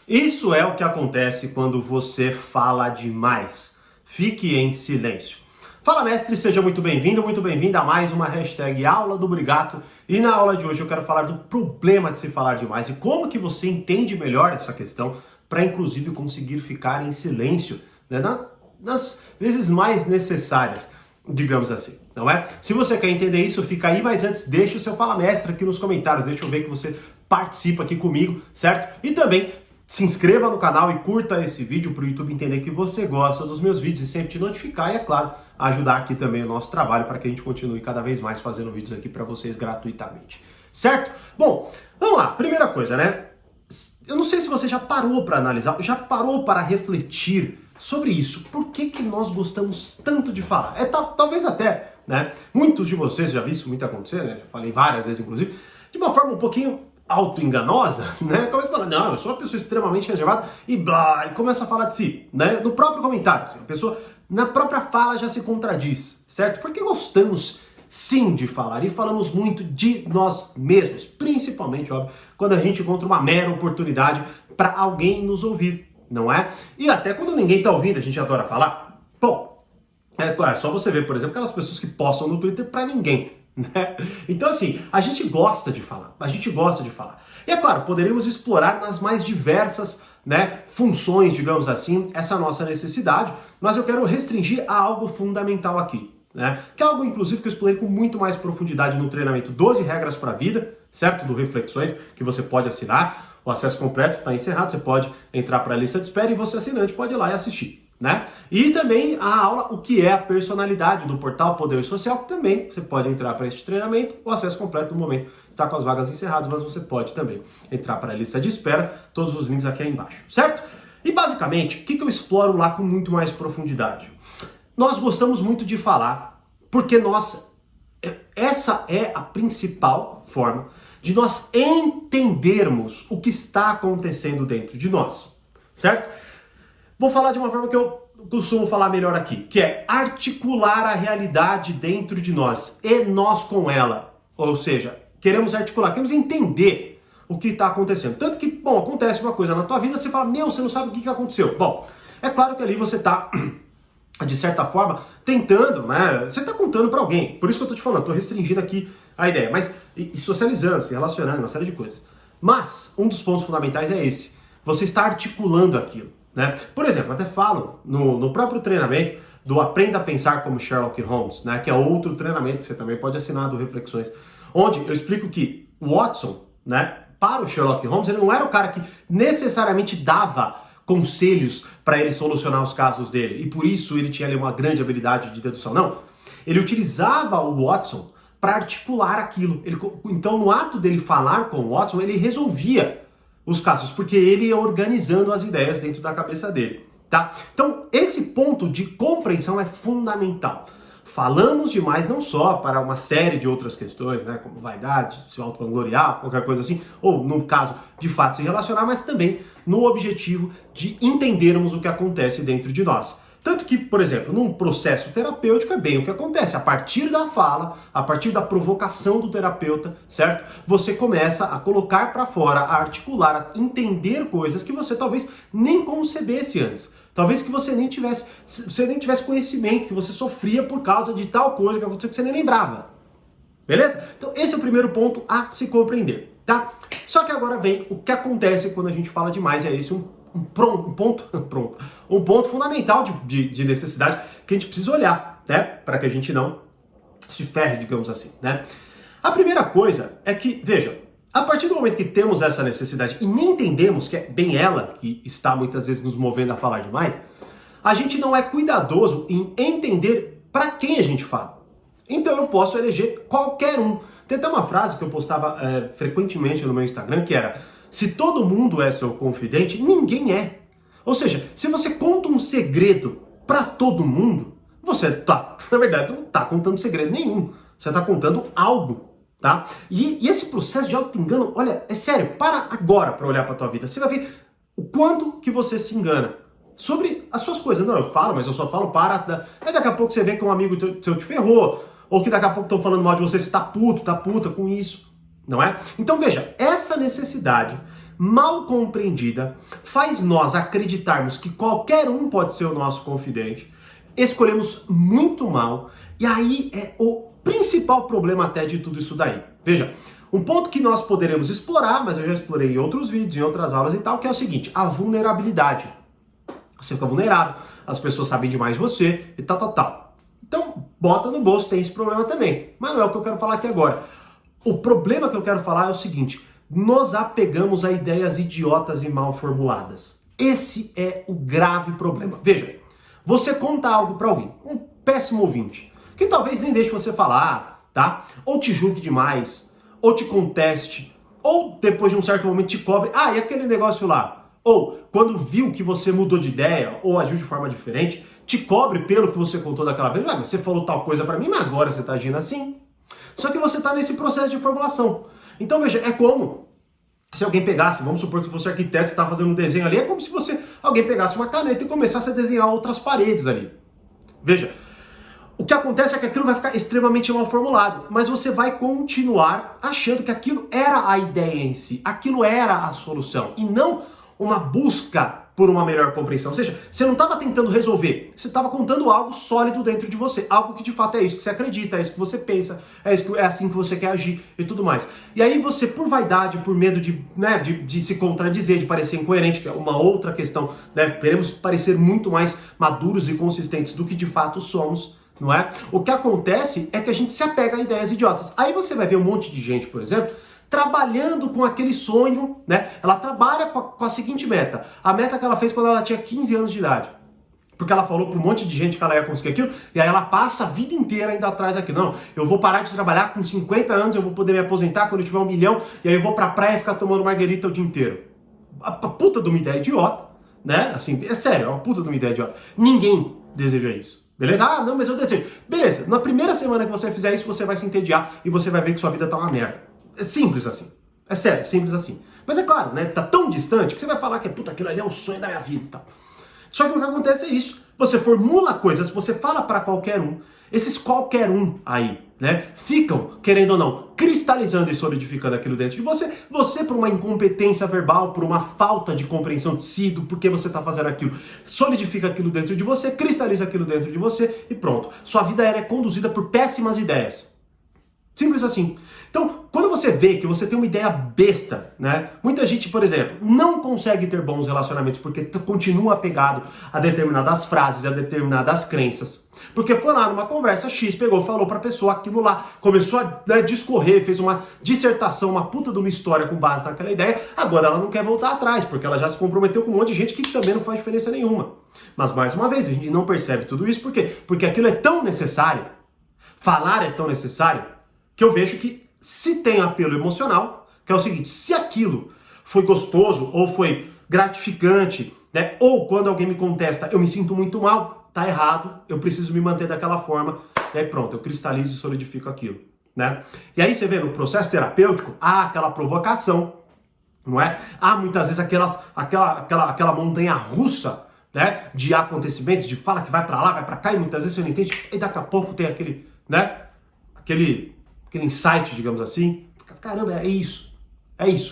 Isso é o que acontece quando você fala demais. Fique em silêncio. Fala, mestre, seja muito bem-vindo, muito bem-vinda a mais uma hashtag Aula do Brigato. E na aula de hoje eu quero falar do problema de se falar demais e como que você entende melhor essa questão para, inclusive, conseguir ficar em silêncio, né, nas vezes mais necessárias, digamos assim, não é? Se você quer entender isso, fica aí, mas antes deixa o seu Fala Mestre aqui nos comentários, deixa eu ver que você participa aqui comigo, certo? E também se inscreva no canal e curta esse vídeo para o YouTube entender que você gosta dos meus vídeos e sempre te notificar e, é claro, ajudar aqui também o nosso trabalho para que a gente continue cada vez mais fazendo vídeos aqui para vocês gratuitamente, certo? Bom, vamos lá, primeira coisa, né? Eu não sei se você já parou para analisar, já parou para refletir sobre isso. Por que que nós gostamos tanto de falar? Talvez até, né? Muitos de vocês já viram isso muito acontecer, né? Já falei várias vezes, inclusive, de uma forma um pouquinho auto-enganosa, né? Começa a falar, não, eu sou uma pessoa extremamente reservada e blá, e começa a falar de si, né? No próprio comentário, assim, a pessoa na própria fala já se contradiz, certo? Porque gostamos sim de falar e falamos muito de nós mesmos, principalmente, óbvio, quando a gente encontra uma mera oportunidade para alguém nos ouvir, não é? E até quando ninguém tá ouvindo, a gente adora falar. Bom, é só você ver, por exemplo, aquelas pessoas que postam no Twitter para ninguém, né? Então, assim, a gente gosta de falar, a gente gosta de falar. E é claro, poderíamos explorar nas mais diversas, né, funções, digamos assim, essa nossa necessidade, mas eu quero restringir a algo fundamental aqui, né? Que é algo, inclusive, que eu explorei com muito mais profundidade no treinamento 12 Regras para a Vida, certo? Do Reflexões, que você pode assinar. O acesso completo está encerrado, você pode entrar para a lista de espera e você, assinante, pode ir lá e assistir, né? E também a aula O que é a personalidade do portal Poder Social, que também você pode entrar para este treinamento. O acesso completo no momento está com as vagas encerradas, mas você pode também entrar para a lista de espera. Todos os links aqui embaixo, certo? E basicamente, o que eu exploro lá com muito mais profundidade? Nós gostamos muito de falar porque essa é a principal forma de nós entendermos o que está acontecendo dentro de nós, certo? Vou falar de uma forma que eu costumo falar melhor aqui, que é articular a realidade dentro de nós e nós com ela. Ou seja, queremos articular, queremos entender o que está acontecendo. Tanto que, bom, acontece uma coisa na tua vida, você fala, meu, você não sabe o que aconteceu. Bom, é claro que ali você está, de certa forma, tentando, né? Você está contando para alguém. Por isso que eu estou te falando, estou restringindo aqui a ideia. Mas, e socializando, se relacionando, uma série de coisas. Mas, um dos pontos fundamentais é esse. Você está articulando aquilo, né? Por exemplo, até falo no próprio treinamento do Aprenda a Pensar como Sherlock Holmes, né? Que é outro treinamento que você também pode assinar do Reflexões. Onde eu explico que o Watson, né? Para o Sherlock Holmes, ele não era o cara que necessariamente dava conselhos para ele solucionar os casos dele. E por isso ele tinha ali uma grande habilidade de dedução. Não. Ele utilizava o Watson para articular aquilo. Então, no ato dele falar com o Watson, ele resolvia os casos, porque ele ia organizando as ideias dentro da cabeça dele, tá? Então, esse ponto de compreensão é fundamental. Falamos demais não só para uma série de outras questões, né, como vaidade, se autovangloriar, qualquer coisa assim, ou no caso, de fato, se relacionar, mas também no objetivo de entendermos o que acontece dentro de nós. Tanto que, por exemplo, num processo terapêutico é bem o que acontece. A partir da fala, a partir da provocação do terapeuta, certo? Você começa a colocar para fora, a articular, a entender coisas que você talvez nem concebesse antes. Talvez que você nem tivesse conhecimento, que você sofria por causa de tal coisa que aconteceu que você nem lembrava. Beleza? Então esse é o primeiro ponto a se compreender, tá? Só que agora vem o que acontece quando a gente fala demais, é esse um ponto fundamental de necessidade que a gente precisa olhar, né? Para que a gente não se ferre, digamos assim, né? A primeira coisa é que, veja, a partir do momento que temos essa necessidade e nem entendemos que é bem ela que está muitas vezes nos movendo a falar demais, a gente não é cuidadoso em entender para quem a gente fala. Então eu posso eleger qualquer um. Tem até uma frase que eu postava frequentemente no meu Instagram que era: se todo mundo é seu confidente, ninguém é. Ou seja, se você conta um segredo para todo mundo, você na verdade, não está contando segredo nenhum. Você está contando algo. Tá? E esse processo de auto-engano, olha, é sério, para agora para olhar para a tua vida. Você vai ver o quanto que você se engana sobre as suas coisas. Não, eu falo, mas eu só falo para... Aí daqui a pouco você vê que um amigo seu te ferrou, ou que daqui a pouco estão falando mal de você, você tá puto, tá puta com isso, não é? Então veja, essa necessidade mal compreendida, faz nós acreditarmos que qualquer um pode ser o nosso confidente, escolhemos muito mal, e aí é o principal problema até de tudo isso daí. Veja, um ponto que nós poderemos explorar, mas eu já explorei em outros vídeos, em outras aulas e tal, que é o seguinte, a vulnerabilidade. Você fica vulnerável, as pessoas sabem demais de você e tal. Então, bota no bolso, tem esse problema também. Mas não é o que eu quero falar aqui agora. O problema que eu quero falar é o seguinte, nos apegamos a ideias idiotas e mal formuladas. Esse é o grave problema. Veja, você conta algo para alguém, um péssimo ouvinte, que talvez nem deixe você falar, tá? Ou te julgue demais, ou te conteste, ou depois de um certo momento te cobre, e aquele negócio lá? Ou quando viu que você mudou de ideia, ou agiu de forma diferente, te cobre pelo que você contou daquela vez. Mas você falou tal coisa para mim, mas agora você tá agindo assim. Só que você está nesse processo de formulação. Então, veja, é como se alguém pegasse, vamos supor que você é arquiteto, está fazendo um desenho ali, é como se alguém pegasse uma caneta e começasse a desenhar outras paredes ali. Veja, o que acontece é que aquilo vai ficar extremamente mal formulado, mas você vai continuar achando que aquilo era a ideia em si, aquilo era a solução, e não uma busca por uma melhor compreensão. Ou seja, você não estava tentando resolver, você estava contando algo sólido dentro de você, algo que de fato é isso que você acredita, é isso que você pensa, é assim que você quer agir e tudo mais. E aí você, por vaidade, por medo de se contradizer, de parecer incoerente, que é uma outra questão, né? Queremos parecer muito mais maduros e consistentes do que de fato somos, não é? O que acontece é que a gente se apega a ideias idiotas. Aí você vai ver um monte de gente, por exemplo, trabalhando com aquele sonho, né? Ela trabalha com a seguinte meta. A meta que ela fez quando ela tinha 15 anos de idade. Porque ela falou para um monte de gente que ela ia conseguir aquilo, e aí ela passa a vida inteira indo atrás daquilo. Não, eu vou parar de trabalhar com 50 anos, eu vou poder me aposentar quando eu tiver 1 milhão, e aí eu vou pra praia ficar tomando marguerita o dia inteiro. A puta de uma ideia idiota, né? Assim, é sério, é uma puta de uma ideia idiota. Ninguém deseja isso. Beleza? Não, mas eu desejo. Beleza, na primeira semana que você fizer isso, você vai se entediar e você vai ver que sua vida tá uma merda. É simples assim. É sério, simples assim. Mas é claro, né? Tá tão distante que você vai falar que puta, aquilo ali é o sonho da minha vida e tal. Só que o que acontece é isso. Você formula coisas, você fala para qualquer um. Esses qualquer um aí, né? Ficam, querendo ou não, cristalizando e solidificando aquilo dentro de você. Você, por uma incompetência verbal, por uma falta de compreensão de si, do porquê você tá fazendo aquilo, solidifica aquilo dentro de você, cristaliza aquilo dentro de você e pronto. Sua vida é conduzida por péssimas ideias. Simples assim. Então, quando você vê que você tem uma ideia besta, né? Muita gente, por exemplo, não consegue ter bons relacionamentos porque continua apegado a determinadas frases, a determinadas crenças. Porque foi lá numa conversa X, pegou, falou pra pessoa aquilo lá, começou a discorrer, fez uma dissertação, uma puta de uma história com base naquela ideia, agora ela não quer voltar atrás, porque ela já se comprometeu com um monte de gente que também não faz diferença nenhuma. Mas, mais uma vez, a gente não percebe tudo isso, por quê? Porque aquilo é tão necessário, falar é tão necessário, que eu vejo que se tem apelo emocional, que é o seguinte, se aquilo foi gostoso ou foi gratificante, né, ou quando alguém me contesta, eu me sinto muito mal, tá errado, eu preciso me manter daquela forma, e aí pronto, eu cristalizo e solidifico aquilo, né? E aí você vê no processo terapêutico, aquela provocação, não é? Muitas vezes aquela montanha russa, né, de acontecimentos, de fala que vai pra lá, vai pra cá, e muitas vezes você não entende, e daqui a pouco tem aquele, né, aquele insight, digamos assim, caramba, é isso,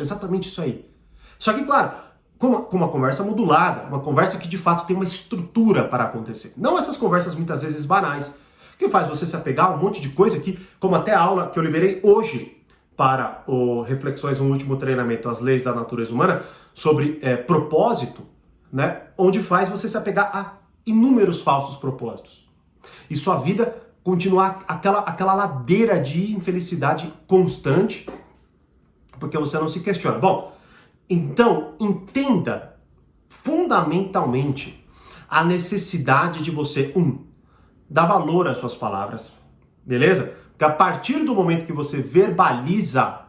exatamente isso aí. Só que, claro, com uma conversa modulada, uma conversa que de fato tem uma estrutura para acontecer. Não essas conversas muitas vezes banais, que faz você se apegar a um monte de coisa que, como até a aula que eu liberei hoje para o Reflexões no Último Treinamento, As Leis da Natureza Humana, sobre propósito, né, onde faz você se apegar a inúmeros falsos propósitos. E sua vida continuar aquela ladeira de infelicidade constante, porque você não se questiona. Bom, então entenda fundamentalmente a necessidade de você, dar valor às suas palavras, beleza? Porque a partir do momento que você verbaliza,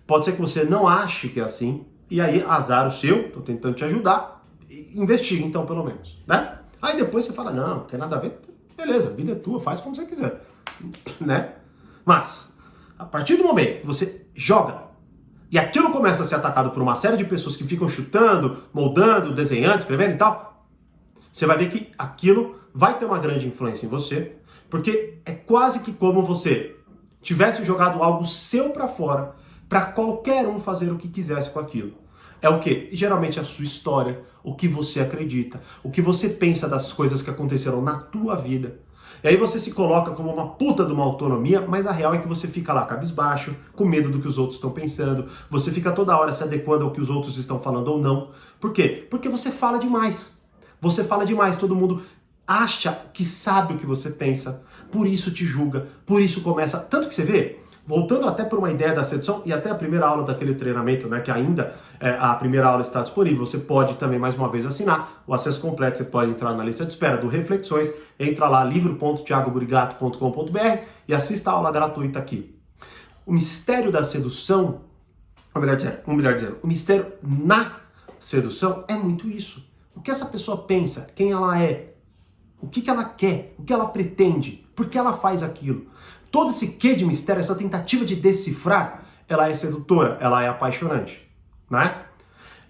pode ser que você não ache que é assim, e aí azar o seu, tô tentando te ajudar, investigue então pelo menos, né? Aí depois você fala, não tem nada a ver, beleza, a vida é tua, faz como você quiser, né? Mas, a partir do momento que você joga, e aquilo começa a ser atacado por uma série de pessoas que ficam chutando, moldando, desenhando, escrevendo e tal, você vai ver que aquilo vai ter uma grande influência em você, porque é quase que como você tivesse jogado algo seu pra fora, pra qualquer um fazer o que quisesse com aquilo. É o quê? Geralmente a sua história, o que você acredita, o que você pensa das coisas que aconteceram na tua vida. E aí você se coloca como uma puta de uma autonomia, mas a real é que você fica lá cabisbaixo, com medo do que os outros estão pensando, você fica toda hora se adequando ao que os outros estão falando ou não. Por quê? Porque você fala demais. Você fala demais, todo mundo acha que sabe o que você pensa, por isso te julga, por isso começa... Tanto que você vê, voltando até por uma ideia da sedução e até a primeira aula daquele treinamento, né, que ainda a primeira aula está disponível, você pode também mais uma vez assinar o acesso completo, você pode entrar na lista de espera do Reflexões, entra lá livro.thiagoburigato.com.br e assista a aula gratuita aqui. O mistério da sedução, ou melhor dizendo, o mistério na sedução é muito isso. O que essa pessoa pensa, quem ela é, o que ela quer, o que ela pretende, por que ela faz aquilo. Todo esse quê de mistério, essa tentativa de decifrar, ela é sedutora, ela é apaixonante, né?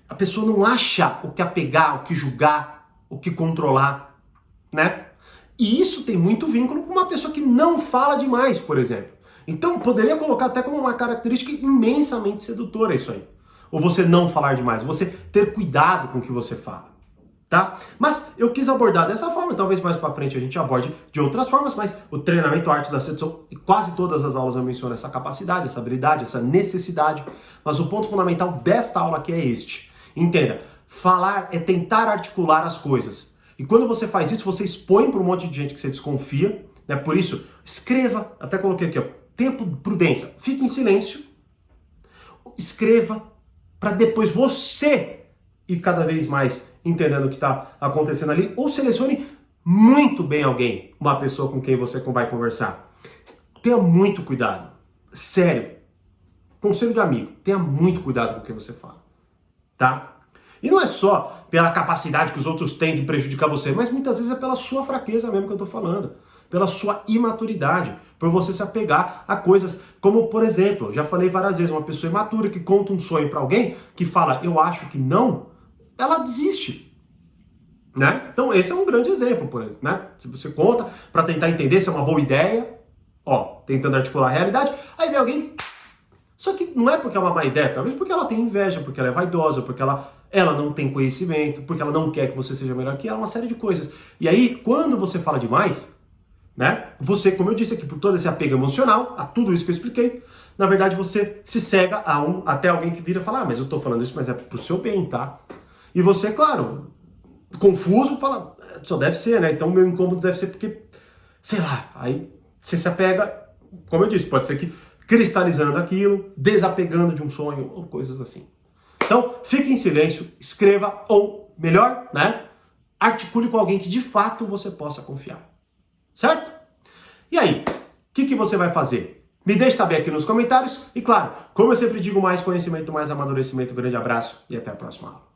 A pessoa não acha o que apegar, o que julgar, o que controlar, né? E isso tem muito vínculo com uma pessoa que não fala demais, por exemplo. Então, poderia colocar até como uma característica imensamente sedutora isso aí. Ou você não falar demais, você ter cuidado com o que você fala. Tá? Mas eu quis abordar dessa forma, talvez mais pra frente a gente aborde de outras formas, mas o treinamento Arte da Sedução, e quase todas as aulas eu menciono essa capacidade, essa habilidade, essa necessidade, mas o ponto fundamental desta aula aqui é este. Entenda, falar é tentar articular as coisas. E quando você faz isso, você expõe para um monte de gente que você desconfia, né? Por isso, escreva, até coloquei aqui, ó, tempo, prudência, fique em silêncio, escreva, para depois você ir cada vez mais entendendo o que está acontecendo ali, ou selecione muito bem alguém, uma pessoa com quem você vai conversar. Tenha muito cuidado, sério, conselho de amigo, tenha muito cuidado com o que você fala, tá? E não é só pela capacidade que os outros têm de prejudicar você, mas muitas vezes é pela sua fraqueza mesmo que eu tô falando, pela sua imaturidade, por você se apegar a coisas como, por exemplo, já falei várias vezes, uma pessoa imatura que conta um sonho para alguém, que fala, eu acho que não, ela desiste, né? Então esse é um grande exemplo, por exemplo, né? Se você conta para tentar entender se é uma boa ideia, ó, tentando articular a realidade, aí vem alguém, só que não é porque é uma má ideia, talvez porque ela tem inveja, porque ela é vaidosa, porque ela não tem conhecimento, porque ela não quer que você seja melhor que ela, uma série de coisas. E aí, quando você fala demais, né? Você, como eu disse aqui, por todo esse apego emocional, a tudo isso que eu expliquei, na verdade você se cega até alguém que vira e fala, mas eu tô falando isso, mas é pro seu bem, tá? E você, claro, confuso, fala, só deve ser, né? Então o meu incômodo deve ser porque, sei lá, aí você se apega, como eu disse, pode ser que cristalizando aquilo, desapegando de um sonho, ou coisas assim. Então, fique em silêncio, escreva, ou melhor, né? Articule com alguém que de fato você possa confiar. Certo? E aí, o que você vai fazer? Me deixe saber aqui nos comentários. E claro, como eu sempre digo, mais conhecimento, mais amadurecimento. Grande abraço e até a próxima aula.